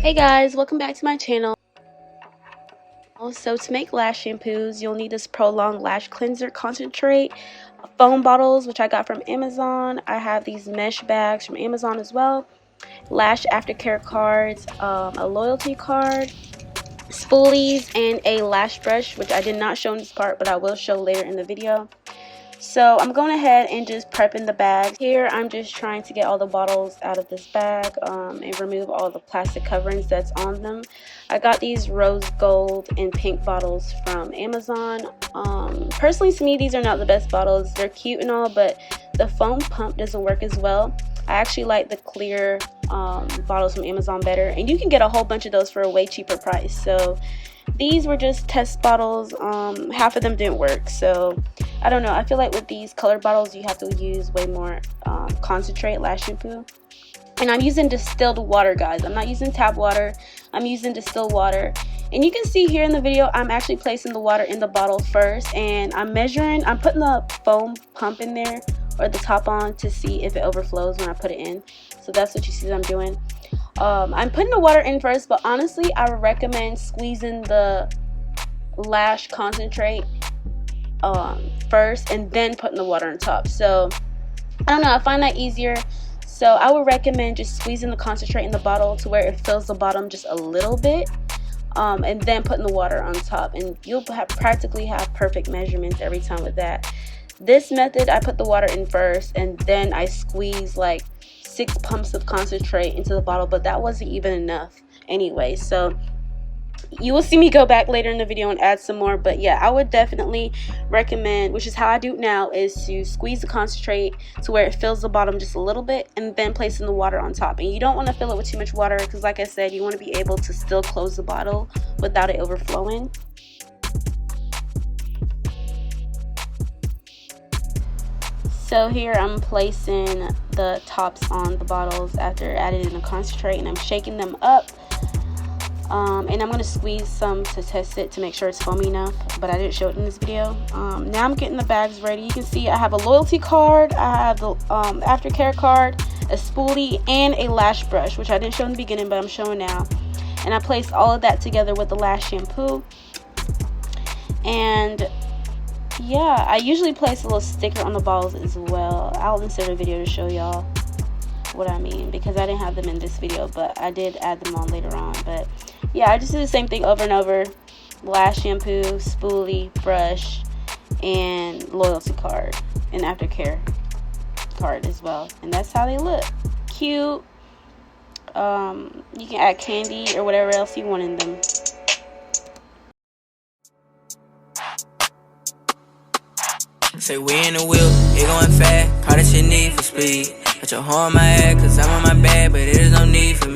Hey guys, welcome back to my channel. So to make lash shampoos, you'll need this Prolong lash cleanser concentrate, foam bottles, which I got from Amazon. I have these mesh bags from Amazon as well, lash aftercare cards, a loyalty card, spoolies, and a lash brush, which I did not show in this part, but I will show later in the video. So I'm going ahead and just prepping the bag. Here I'm just trying to get all the bottles out of this bag and remove all the plastic coverings that's on them. I got these rose gold and pink bottles from Amazon. Personally, to me, these are not the best bottles. They're cute and all, but the foam pump doesn't work as well. I actually like the clear bottles from Amazon better, and you can get a whole bunch of those for a way cheaper price. So these were just test bottles. Half of them didn't work, so I don't know. I feel like with these colored bottles you have to use way more concentrate lash shampoo. And I'm using distilled water, guys. I'm not using tap water. I'm using distilled water. And you can see here in the video, I'm actually placing the water in the bottle first, and I'm measuring. I'm putting the foam pump in there, or the top on, to see if it overflows when I put it in. So that's what you see that I'm doing. I'm putting the water in first, but honestly I would recommend squeezing the lash concentrate first and then putting the water on top. So I don't know, I find that easier. So I would recommend just squeezing the concentrate in the bottle to where it fills the bottom just a little bit, and then putting the water on top, and you'll practically have perfect measurements every time with that. This method, I put the water in first and then I squeeze like 6 pumps of concentrate into the bottle, but that wasn't even enough anyway. So you will see me go back later in the video and add some more. But yeah, I would definitely recommend, which is how I do it now, is to squeeze the concentrate to where it fills the bottom just a little bit, and then placing the water on top. And you don't want to fill it with too much water, because like I said, you want to be able to still close the bottle without it overflowing. So here I'm placing the tops on the bottles after adding in the concentrate, and I'm shaking them up. And I'm going to squeeze some to test it to make sure it's foamy enough, but I didn't show it in this video. Now I'm getting the bags ready. You can see I have a loyalty card, I have the aftercare card, a spoolie, and a lash brush, which I didn't show in the beginning, but I'm showing now. And I placed all of that together with the lash shampoo. And yeah, I usually place a little sticker on the bottles as well. I'll insert a video to show y'all what I mean, because I didn't have them in this video, but I did add them on later on. But yeah, I just do the same thing over and over. Lash shampoo, spoolie, brush, and loyalty card, and aftercare card as well. And that's how they look. Cute. You can add candy or whatever else you want in them. Say we in the wheel, it going fast, call that shit need for speed. Got your hoe on my head, cause I'm on my bed, but there's no need for me.